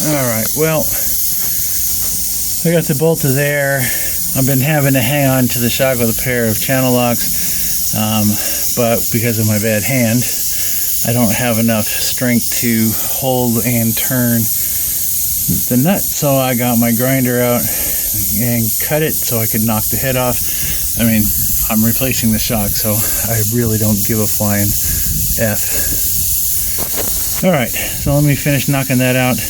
Alright, well, I got the bolt to there. I've been having to hang on to the shock with a pair of channel locks, but because of my bad hand, I don't have enough strength to hold and turn the nut. So I got my grinder out and cut it so I could knock the head off. I mean, I'm replacing the shock, so I really don't give a flying F. Alright, so let me finish knocking that out.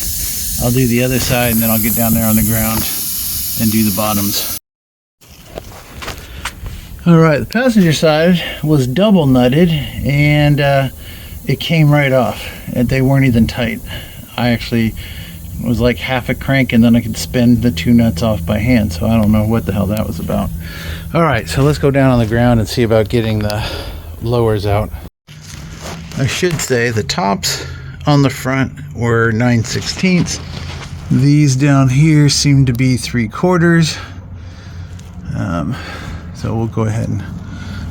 I'll do the other side and then I'll get down there on the ground and do the bottoms. Alright, the passenger side was double nutted and it came right off. They weren't even tight. I actually was like half a crank and then I could spin the two nuts off by hand, so I don't know what the hell that was about. Alright, so let's go down on the ground and see about getting the lowers out. I should say the tops on the front were 9/16. These down here seem to be 3/4. So we'll go ahead and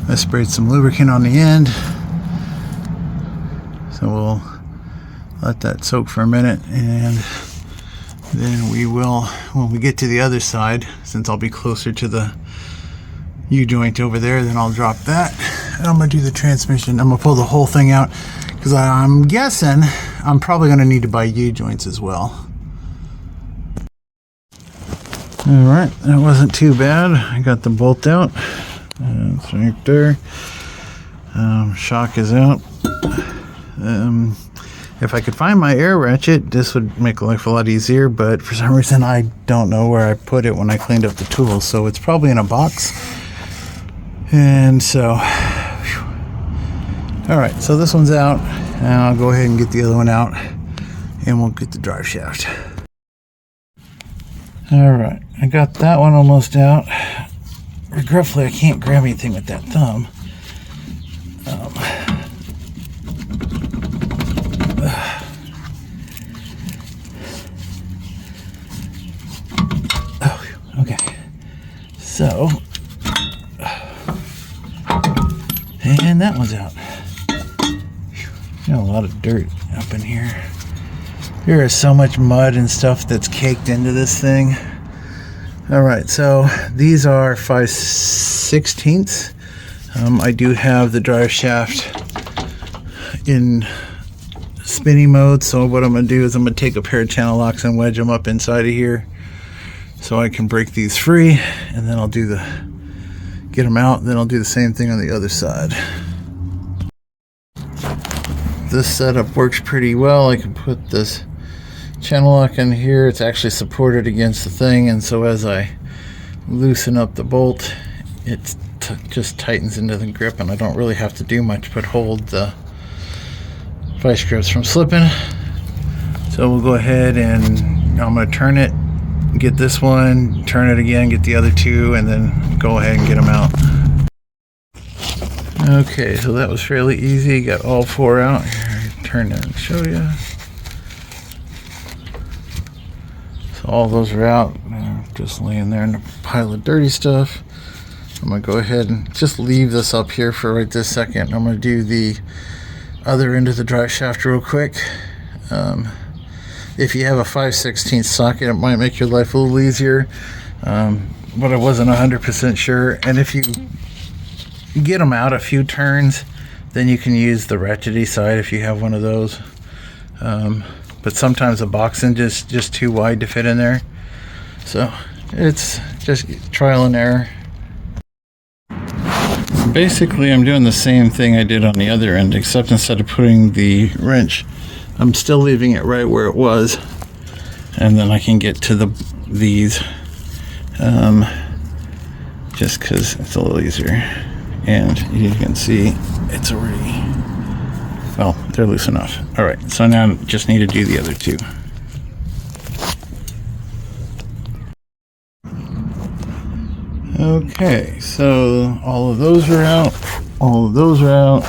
I sprayed some lubricant on the end. So we'll let that soak for a minute, and then we will, when we get to the other side, since I'll be closer to the U-joint over there, then I'll drop that. And I'm going to do the transmission. I'm going to pull the whole thing out because I'm guessing I'm probably going to need to buy U-joints as well. Alright, that wasn't too bad. I got the bolt out. It's right there. Shock is out. If I could find my air ratchet, this would make life a lot easier, but for some reason I don't know where I put it when I cleaned up the tools, so it's probably in a box. And so, alright, so this one's out, and I'll go ahead and get the other one out, and we'll get the drive shaft. Alright, I got that one almost out. Regretfully, I can't grab anything with that thumb. Okay, so, and that one's out. Got a lot of dirt up in here. There is so much mud and stuff that's caked into this thing. Alright, so these are 5/16. I do have the drive shaft in spinning mode, so what I'm going to do is I'm going to take a pair of channel locks and wedge them up inside of here so I can break these free, and then I'll do get them out, and then I'll do the same thing on the other side. This setup works pretty well. I can put this channel lock in here. It's actually supported against the thing, and so as I loosen up the bolt, it just tightens into the grip, and I don't really have to do much but hold the vice grips from slipping. So we'll go ahead and I'm going to turn it, get this one, turn it again, get the other two, and then go ahead and get them out. Okay, so that was fairly easy. Got all four out. Here, turn that and show you. So all those are out. They're just laying there in a pile of dirty stuff. I'm going to go ahead and just leave this up here for right this second. I'm going to do the other end of the drive shaft real quick. If you have a 5/16 socket, it might make your life a little easier, but I wasn't 100% sure. And if you get them out a few turns, then you can use the ratchety side if you have one of those. But sometimes the box end is just too wide to fit in there, so it's just trial and error. Basically, I'm doing the same thing I did on the other end, except instead of putting the wrench, I'm still leaving it right where it was, and then I can get to these just because it's a little easier. And you can see it's already, well, they're loose enough. All right, so now I just need to do the other two. Okay, so all of those are out. All of those are out.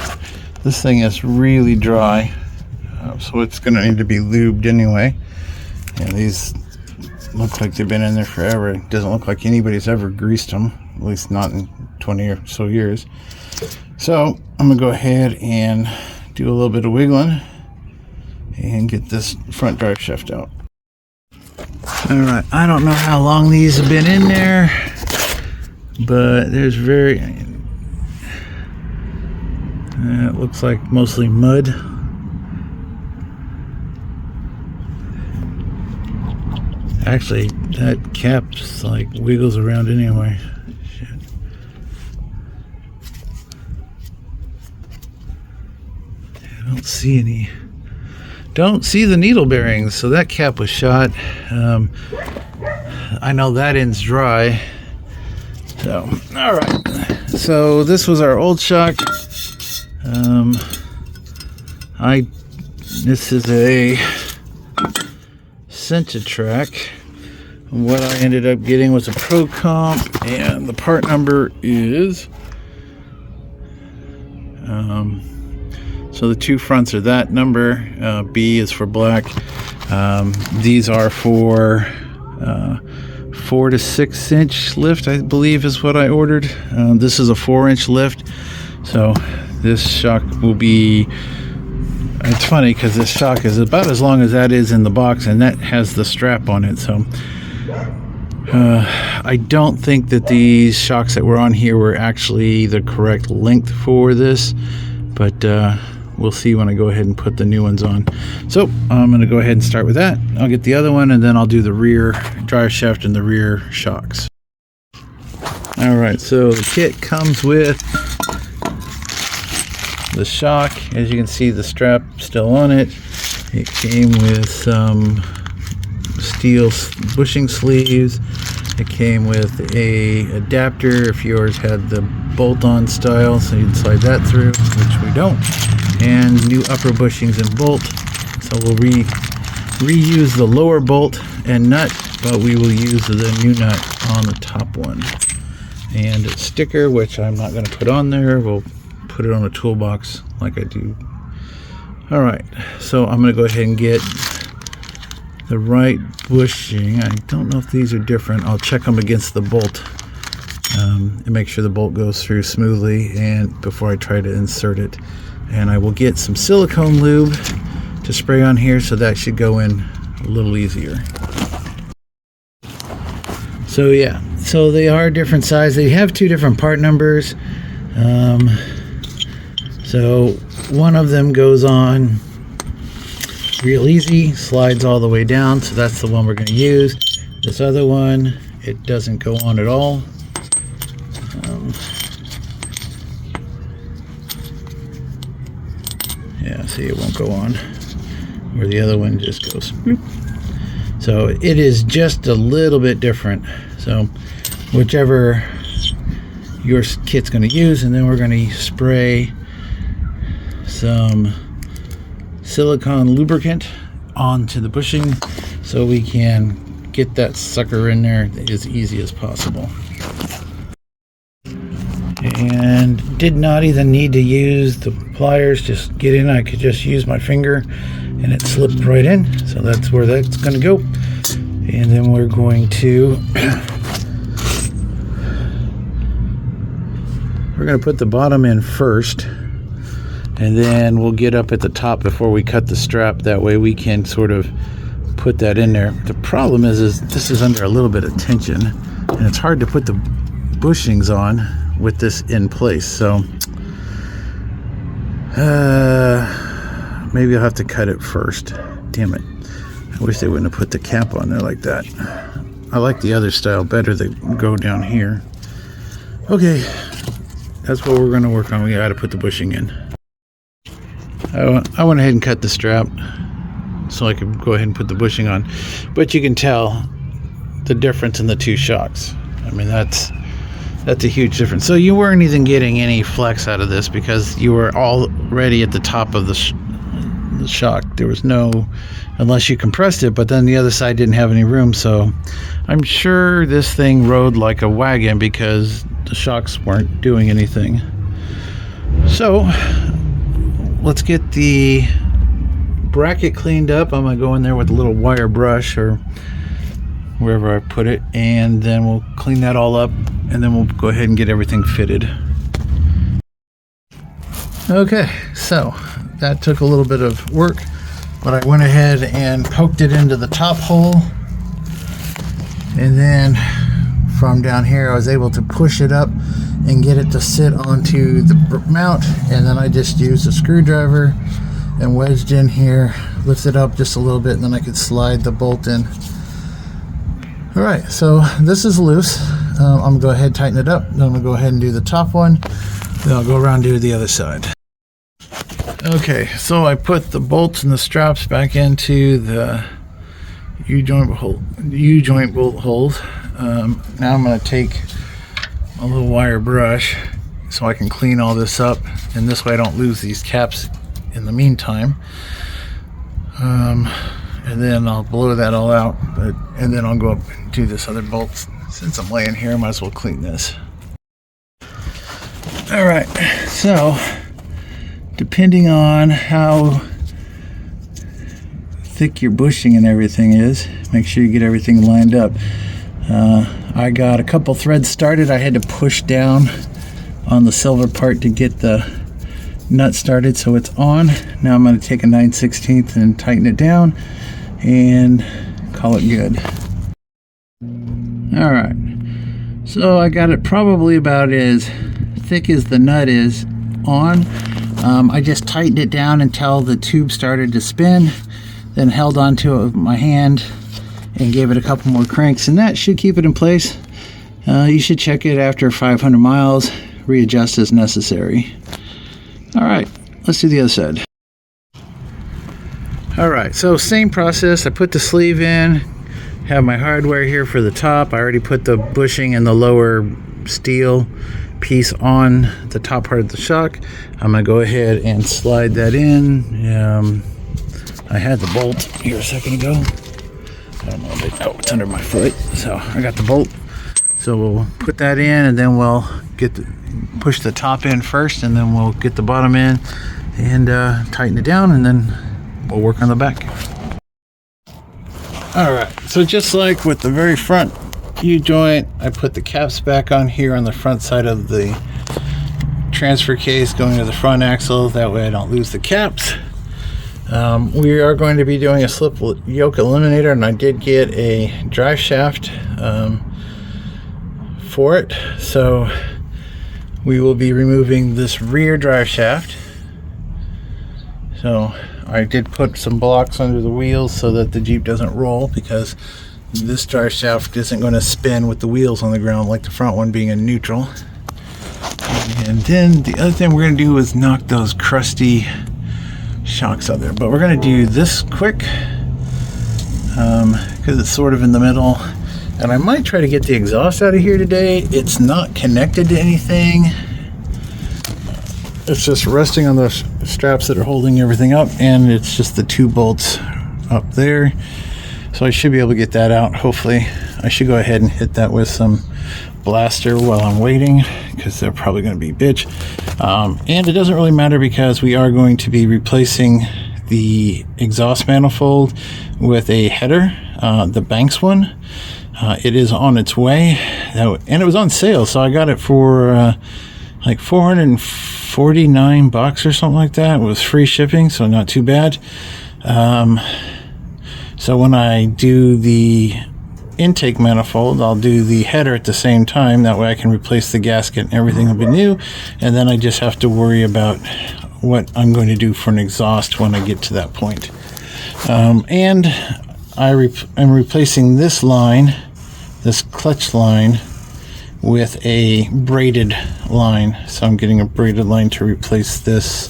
This thing is really dry, so it's going to need to be lubed anyway. And these look like they've been in there forever. It doesn't look like anybody's ever greased them, at least not in 20 or so years. So I'm going to go ahead and do a little bit of wiggling and get this front drive shaft out. All right, I don't know how long these have been in there, but there's it looks like mostly mud. Actually, that cap just like wiggles around anyway. Shit. I don't see any. Don't see the needle bearings, so that cap was shot. I know that end's dry. So, all right. So this was our old shock. This is a Centitrac. What I ended up getting was a Pro Comp, and the part number is. So the two fronts are that number. B is for black. These are for 4 to 6 inch lift, I believe is what I ordered. This is a 4-inch lift. So this shock will be, it's funny because this shock is about as long as that is in the box, and that has the strap on it. So I don't think that these shocks that were on here were actually the correct length for this, but we'll see when I go ahead and put the new ones on. So I'm going to go ahead and start with that. I'll get the other one, and then I'll do the rear drive shaft and the rear shocks. All right, so the kit comes with the shock. As you can see, the strap still on it. It came with some steel bushing sleeves. It came with a adapter if yours had the bolt-on style, so you'd slide that through, which we don't. And new upper bushings and bolt. So we'll reuse the lower bolt and nut, but we will use the new nut on the top one. And a sticker, which I'm not going to put on there. We'll put it on a toolbox like I do. All right, so I'm going to go ahead and get the right bushing. I don't know if these are different. I'll check them against the bolt and make sure the bolt goes through smoothly and before I try to insert it. And I will get some silicone lube to spray on here, so that should go in a little easier. So yeah, so they are different size. They have two different part numbers. So one of them goes on real easy, slides all the way down, so that's the one we're going to use. This other one, it doesn't go on at all. Yeah, see, it won't go on. Where the other one just goes bloop. So it is just a little bit different. So whichever your kit's going to use, and then we're going to spray some silicone lubricant onto the bushing so we can get that sucker in there as easy as possible. And did not even need to use the pliers, just get in. I could just use my finger and it slipped right in, so that's where that's going to go. And then we're going to put the bottom in first, and then we'll get up at the top before we cut the strap. That way we can sort of put that in there. The problem is this is under a little bit of tension, and it's hard to put the bushings on with this in place. So maybe I'll have to cut it first. Damn it, I wish they wouldn't have put the cap on there like that. I like the other style better. They go down here. Okay, that's what we're going to work on. We got to put the bushing in. I went ahead and cut the strap so I could go ahead and put the bushing on, but you can tell the difference in the two shocks. I mean, that's a huge difference. So you weren't even getting any flex out of this because you were already at the top of the shock. There was no, unless you compressed it, but then the other side didn't have any room. So I'm sure this thing rode like a wagon because the shocks weren't doing anything. So let's get the bracket cleaned up. I'm gonna go in there with a little wire brush or wherever I put it, and then we'll clean that all up, and then we'll go ahead and get everything fitted. Okay, so that took a little bit of work, but I went ahead and poked it into the top hole And then from down here I was able to push it up and get it to sit onto the mount, and then I just used a screwdriver and wedged in here, lift it up just a little bit, and then I could slide the bolt in. Alright, so this is loose. I'm going to go ahead and tighten it up. Then I'm going to go ahead and do the top one. Then I'll go around and do the other side. Okay, so I put the bolts and the straps back into the U-joint bolt holes. Now I'm going to take a little wire brush so I can clean all this up, and this way I don't lose these caps in the meantime. And then I'll blow that all out, and then I'll go up and do this other bolt. Since I'm laying here, I might as well clean this. Alright, so depending on how thick your bushing and everything is, make sure you get everything lined up. I got a couple threads started. I had to push down on the silver part to get the nut started, so it's on. Now I'm going to take a 9/16 and tighten it down and call it good. Alright, so I got it probably about as thick as the nut is on. I just tightened it down until the tube started to spin, then held onto it with my hand and gave it a couple more cranks, and that should keep it in place. You should check it after 500 miles, readjust as necessary. Alright, let's do the other side. Alright, so same process. I put the sleeve in, have my hardware here for the top. I already put the bushing and the lower steel piece on the top part of the shock. I'm going to go ahead and slide that in. I had the bolt here a second ago. I don't know if it's under my foot. So I got the bolt. So we'll put that in, and then we'll push the top in first, and then we'll get the bottom in and tighten it down, and then we'll work on the back. Alright, so just like with the very front U-joint, I put the caps back on here on the front side of the transfer case going to the front axle. That way I don't lose the caps. We are going to be doing a slip yoke eliminator, and I did get a drive shaft for it. So we will be removing this rear drive shaft. So I did put some blocks under the wheels so that the Jeep doesn't roll, because this drive shaft isn't going to spin with the wheels on the ground like the front one being in neutral. And then the other thing we're going to do is knock those crusty shocks out there, but we're going to do this quick because it's sort of in the middle, and I might try to get the exhaust out of here today. It's not connected to anything. It's just resting on the straps that are holding everything up, and it's just the two bolts up there. So I should be able to get that out, hopefully. I should go ahead and hit that with some blaster while I'm waiting, because they're probably going to be bitch. And it doesn't really matter, because we are going to be replacing the exhaust manifold with a header, the Banks one. It is on its way, and it was on sale, so I got it for like $449 or something like that. It was free shipping, so not too bad. So when I do the intake manifold, I'll do the header at the same time. That way I can replace the gasket and everything will be new, and then I just have to worry about what I'm going to do for an exhaust when I get to that point. And I'm replacing this line, this clutch line, with a braided line. So I'm getting a braided line to replace this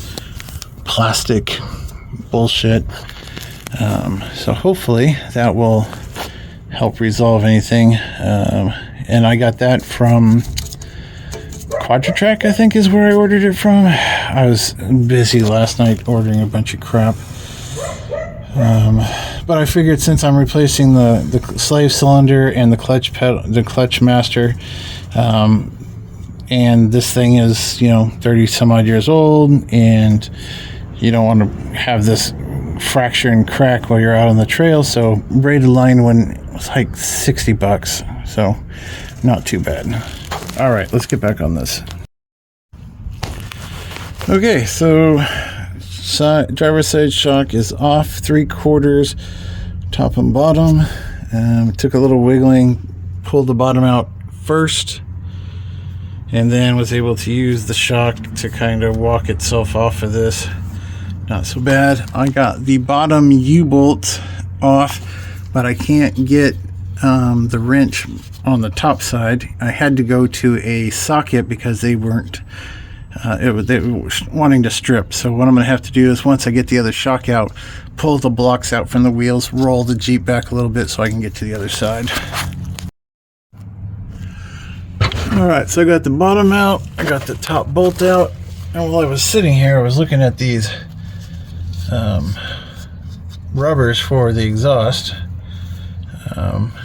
plastic bullshit. So hopefully that will help resolve anything. And I got that from Quadratrack, I think is where I ordered it from. I was busy last night ordering a bunch of crap. But I figured since I'm replacing the slave cylinder and the clutch pedal, the clutch master, and this thing is, 30 some odd years old, and you don't want to have this fracture and crack while you're out on the trail. So braided line one was like $60, so not too bad. All right, let's get back on this. Okay, so driver's side shock is off 3/4, top and bottom. It took a little wiggling pulled the bottom out first, and then was able to use the shock to kind of walk itself off of this. Not so bad. I got the bottom U-bolt off, but I can't get the wrench on the top side. I had to go to a socket because they weren't they were wanting to strip. So what I'm going to have to do is, once I get the other shock out, pull the blocks out from the wheels, roll the Jeep back a little bit so I can get to the other side. Alright, so I got the bottom out, I got the top bolt out, and while I was sitting here I was looking at these rubbers for the exhaust.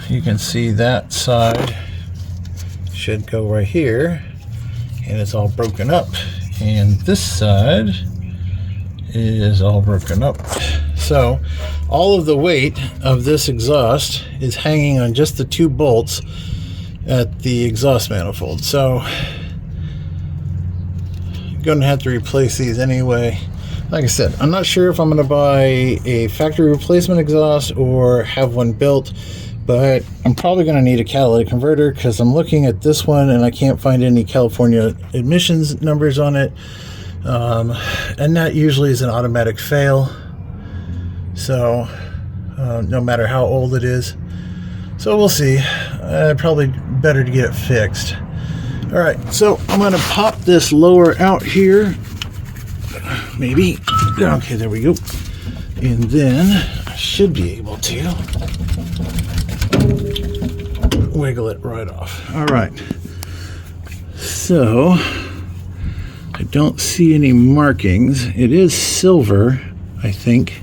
You can see that side should go right here, and it's all broken up, and this side is all broken up. So all of the weight of this exhaust is hanging on just the 2 bolts at the exhaust manifold. So I'm gonna have to replace these anyway. Like I said, I'm not sure if I'm gonna buy a factory replacement exhaust or have one built, but I'm probably gonna need a catalytic converter, because I'm looking at this one and I can't find any California emissions numbers on it, and that usually is an automatic fail. So no matter how old it is. So we'll see. Probably better to get it fixed. All right, so I'm going to pop this lower out here. Maybe. Okay, there we go. And then I should be able to wiggle it right off. All right. So I don't see any markings. It is silver, I think.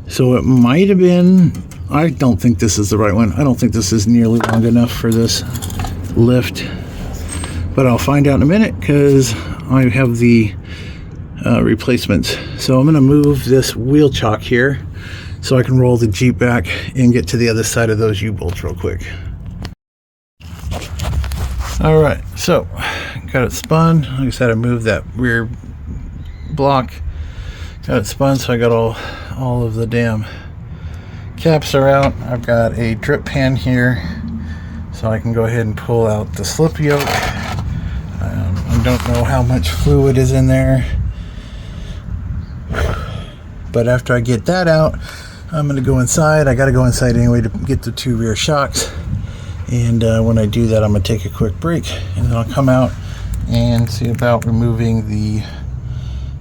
So it might have been... I don't think this is the right one. I don't think this is nearly long enough for this lift, but I'll find out in a minute because I have the replacements. So I'm going to move this wheel chock here so I can roll the Jeep back and get to the other side of those U-bolts real quick. All right, so got it spun. Like I said, I moved that rear block, got it spun, so I got all of the damn caps are out. I've got a drip pan here, so I can go ahead and pull out the slip yoke. I don't know how much fluid is in there, but after I get that out, I'm going to go inside. I got to go inside anyway to get the 2 rear shocks, and when I do that, I'm going to take a quick break, and then I'll come out and see about removing the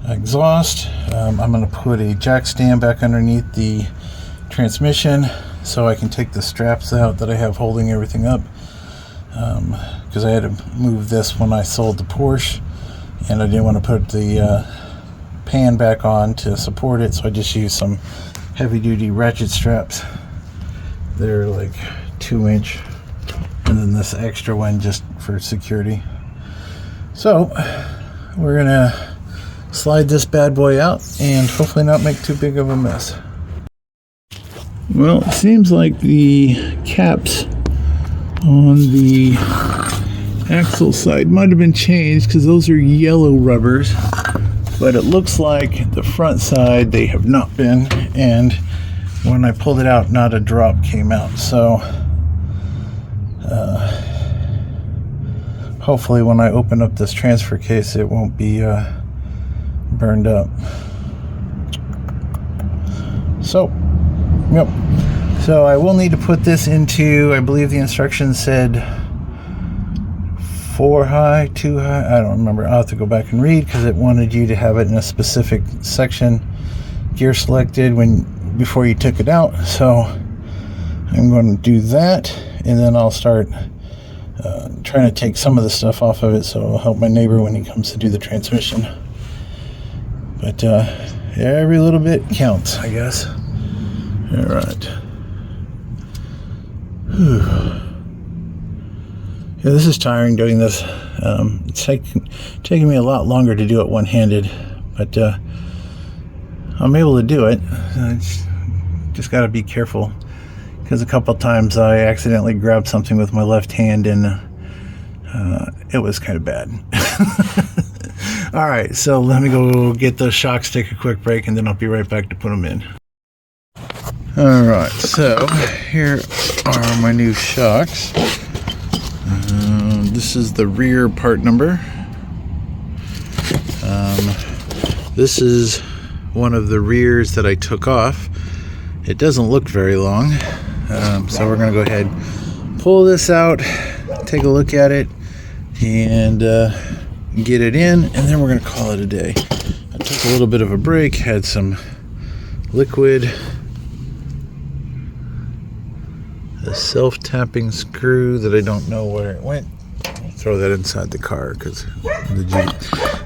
exhaust. I'm going to put a jack stand back underneath the transmission so I can take the straps out that I have holding everything up, because I had to move this when I sold the Porsche, and I didn't want to put the pan back on to support it, so I just used some heavy-duty ratchet straps. They're like 2-inch, and then this extra one just for security. So we're gonna slide this bad boy out and hopefully not make too big of a mess. Well, it seems like the caps on the axle side might have been changed, because those are yellow rubbers, but it looks like the front side they have not been, and when I pulled it out, not a drop came out. So hopefully when I open up this transfer case, it won't be burned up. So yep. So I will need to put this into, I believe the instructions said 4 high, 2 high. I don't remember. I'll have to go back and read, because it wanted you to have it in a specific section, gear selected before you took it out. So I'm going to do that, and then I'll start trying to take some of the stuff off of it, so it'll help my neighbor when he comes to do the transmission. But every little bit counts, I guess. All right. Whew. Yeah, this is tiring doing this. It's taking me a lot longer to do it one-handed, but I'm able to do it. I just got to be careful, because a couple times I accidentally grabbed something with my left hand, and it was kind of bad. All right, so let me go get those shocks, take a quick break, and then I'll be right back to put them in. Alright, so here are my new shocks. This is the rear part number. This is one of the rears that I took off. It doesn't look very long, so we're going to go ahead, pull this out, take a look at it, and get it in, and then we're going to call it a day. I took a little bit of a break, had some liquid, a self-tapping screw that I don't know where it went. I'll throw that inside the car because the Jeep.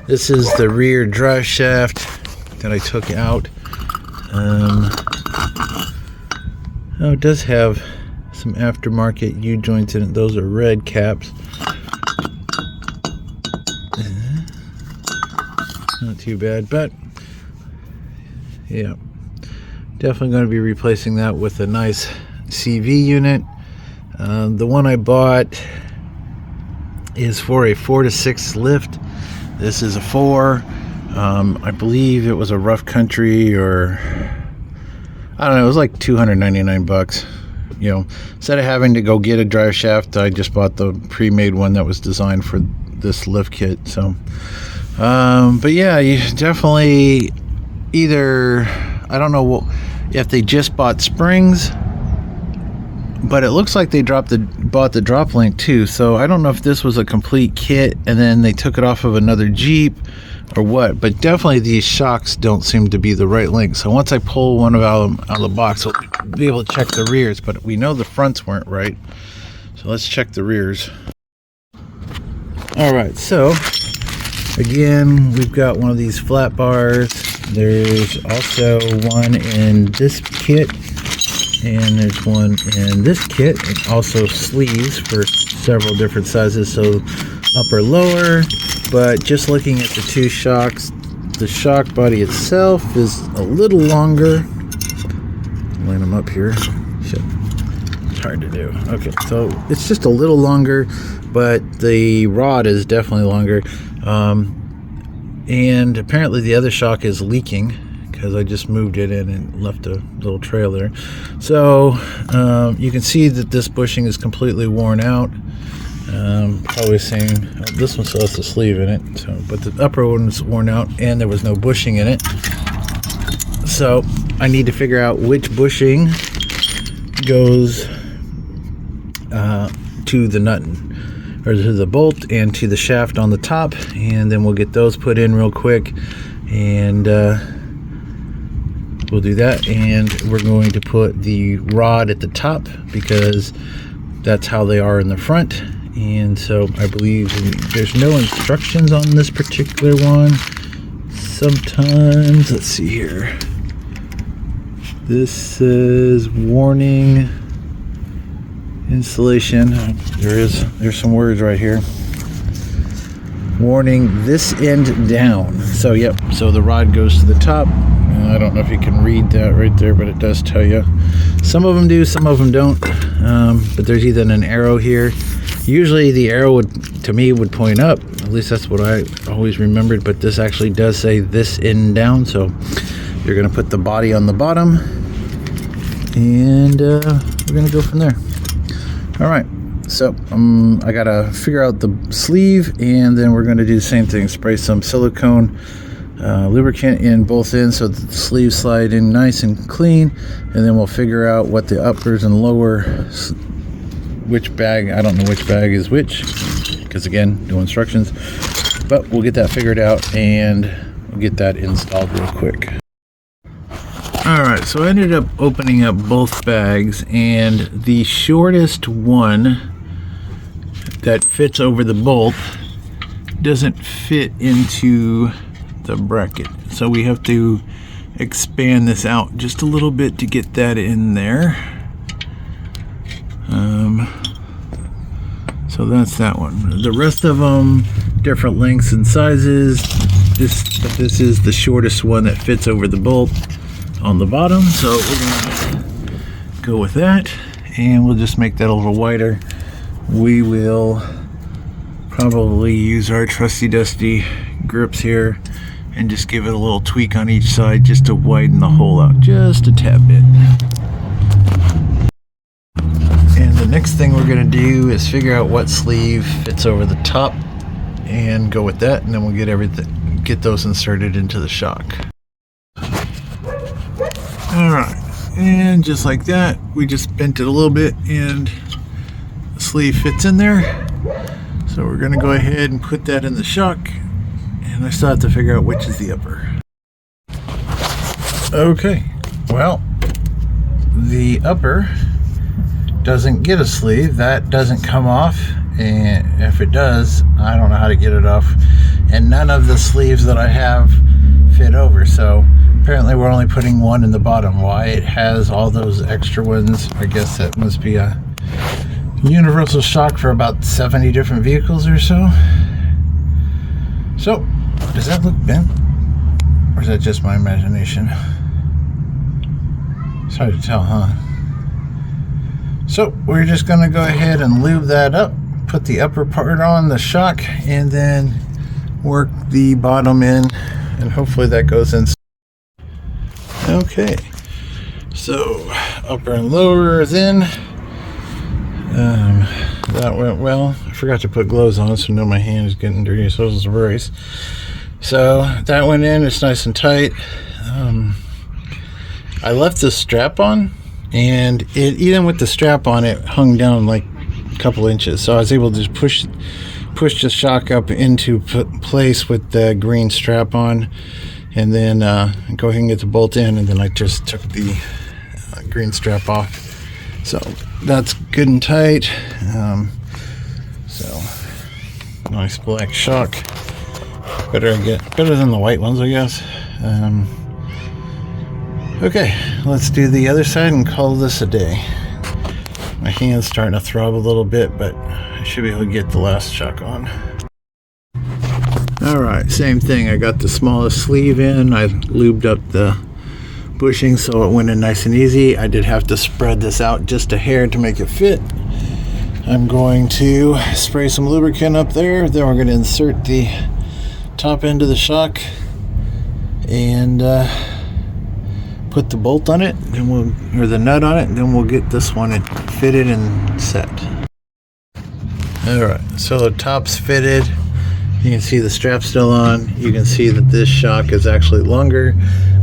This is the rear drive shaft that I took out. Oh, it does have some aftermarket U-joints in it. Those are red caps. Not too bad, but yeah, definitely going to be replacing that with a nice CV unit. The one I bought is for a 4 to 6 lift. This is a 4. I believe it was a rough country, or I don't know, it was like 299 bucks. You know, instead of having to go get a drive shaft, I just bought the pre-made one that was designed for this lift kit. So but yeah, you definitely either, I don't know if they just bought springs, but it looks like they bought the drop link too. So I don't know if this was a complete kit and then they took it off of another Jeep or what, but definitely these shocks don't seem to be the right length. So once I pull one out of the box, we'll be able to check the rears, but we know the fronts weren't right. So let's check the rears. All right, so again, we've got one of these flat bars. There's also one in this kit, and there's one in this kit, and also sleeves for several different sizes, so upper, lower. But just looking at the two shocks, the shock body itself is a little longer. Line them up here. Shit, it's hard to do. Okay, so it's just a little longer, but the rod is definitely longer. And apparently the other shock is leaking because I just moved it in and left a little trail there. So you can see that this bushing is completely worn out. Probably saying this one still has the sleeve in it, so, but the upper one's worn out and there was no bushing in it. So I need to figure out which bushing goes to the nut, or to the bolt and to the shaft on the top, and then we'll get those put in real quick, and we'll do that. And we're going to put the rod at the top because that's how they are in the front. And so I believe there's no instructions on this particular one. Sometimes, let's see here, this says warning installation. There's some words right here. Warning, this end down. So yep, so the rod goes to the top. I don't know if you can read that right there, but it does tell you. Some of them do, some of them don't. But there's either an arrow here. Usually the arrow would point up. At least that's what I always remembered, but this actually does say this end down. So you're gonna put the body on the bottom, and we're gonna go from there. All right, so I gotta figure out the sleeve, and then we're gonna do the same thing, spray some silicone lubricant in both ends so that the sleeves slide in nice and clean, and then we'll figure out what the uppers and lower, which bag, I don't know which bag is which, because again, no instructions, but we'll get that figured out and we'll get that installed real quick. Alright, so I ended up opening up both bags, and the shortest one that fits over the bolt doesn't fit into the bracket. So we have to expand this out just a little bit to get that in there. So that's that one. The rest of them, different lengths and sizes. This is the shortest one that fits over the bolt on the bottom, so we're gonna go with that, and we'll just make that a little wider. We will probably use our trusty dusty grips here and just give it a little tweak on each side just to widen the hole out just a tad bit. next thing we're going to do is figure out what sleeve fits over the top and go with that, and then we'll get those inserted into the shock. Alright, and just like that, we just bent it a little bit and the sleeve fits in there. So we're going to go ahead and put that in the shock, and I still have to figure out which is the upper. Okay, well, the upper doesn't get a sleeve. That doesn't come off, and if it does, I don't know how to get it off. And none of the sleeves that I have fit over, so apparently we're only putting one in the bottom. Why it has all those extra ones, I guess that must be a universal shock for about 70 different vehicles or so. So, does that look bent? Or is that just my imagination? It's hard to tell, huh? So, we're just going to go ahead and lube that up, put the upper part on the shock, and then work the bottom in, and hopefully that goes in. Okay, so upper and lower is in. That went well. I forgot to put gloves on, so now my hand is getting dirty, so this is a brace. So that went in, it's nice and tight. I left the strap on, and it, even with the strap on, it hung down like a couple inches, so I was able to just push the shock up into place with the green strap on, and then go ahead and get the bolt in, and then I just took the green strap off. So that's good and tight. So nice black shock. Better than the white ones, I guess. Okay, let's do the other side and call this a day. My hand's starting to throb a little bit, but I should be able to get the last shock on. Alright, same thing. I got the smallest sleeve in. I lubed up the bushing so it went in nice and easy. I did have to spread this out just a hair to make it fit. I'm going to spray some lubricant up there, then we're going to insert the top end of the shock and put the bolt on it, then or the nut on it, and then we'll get this one fitted and set. Alright, so the top's fitted. You can see the strap still on. You can see that this shock is actually longer,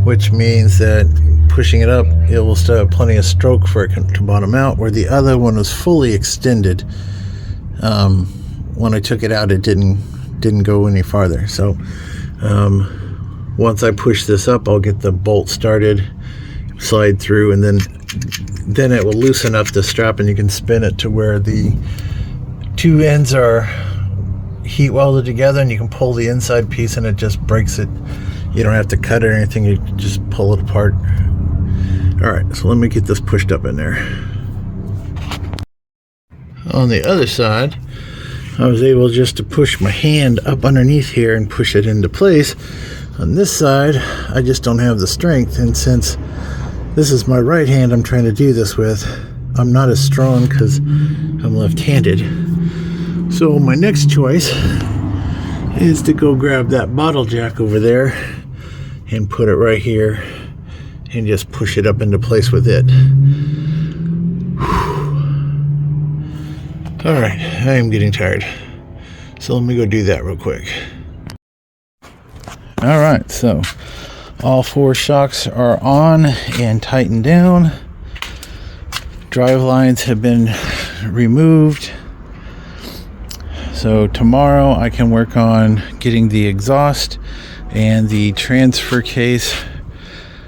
which means that pushing it up, it will still have plenty of stroke for it to bottom out, where the other one was fully extended. When I took it out, it didn't go any farther. So once I push this up, I'll get the bolt started, slide through, and then it will loosen up the strap, and you can spin it to where the two ends are heat welded together, and you can pull the inside piece and it just breaks it. You don't have to cut it or anything, you can just pull it apart. Alright, so let me get this pushed up in there. On the other side, I was able just to push my hand up underneath here and push it into place. On this side, I just don't have the strength, and since this is my right hand I'm trying to do this with, I'm not as strong because I'm left-handed. So my next choice is to go grab that bottle jack over there and put it right here and just push it up into place with it. Alright, I am getting tired. So let me go do that real quick. Alright, so all four shocks are on and tightened down. Drive lines have been removed. So tomorrow I can work on getting the exhaust and the transfer case,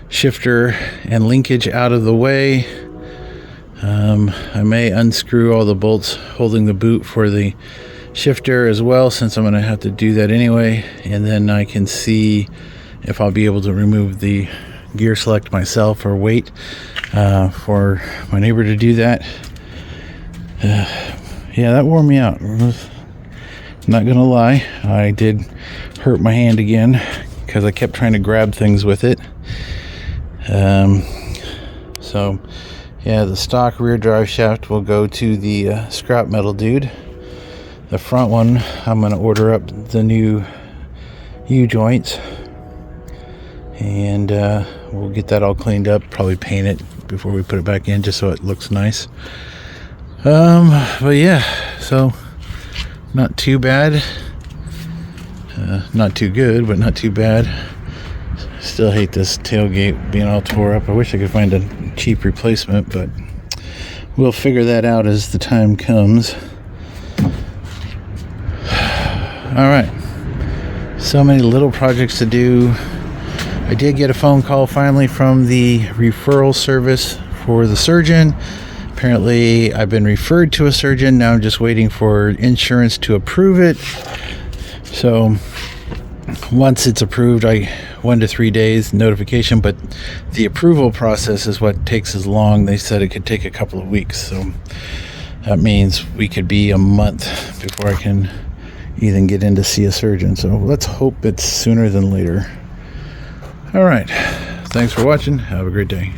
shifter, and linkage out of the way. I may unscrew all the bolts holding the boot for the shifter as well, since I'm going to have to do that anyway, and then I can see if I'll be able to remove the gear select myself or wait for my neighbor to do that. Yeah, that wore me out. Not gonna lie, I did hurt my hand again because I kept trying to grab things with it. So yeah, the stock rear drive shaft will go to the scrap metal dude. The front one, I'm gonna order up the new U-joints, and we'll get that all cleaned up, probably paint it before we put it back in just so it looks nice. But yeah, so not too bad. Not too good, but not too bad. Still hate this tailgate being all tore up. I wish I could find a cheap replacement, but we'll figure that out as the time comes. All right, so many little projects to do. I did get a phone call finally from the referral service for the surgeon. Apparently I've been referred to a surgeon. Now I'm just waiting for insurance to approve it. So once it's approved, 1 to 3 days notification, but the approval process is what takes as long. They said it could take a couple of weeks, so that means we could be a month before I can even get in to see a surgeon. So let's hope it's sooner than later. All right, thanks for watching. Have a great day.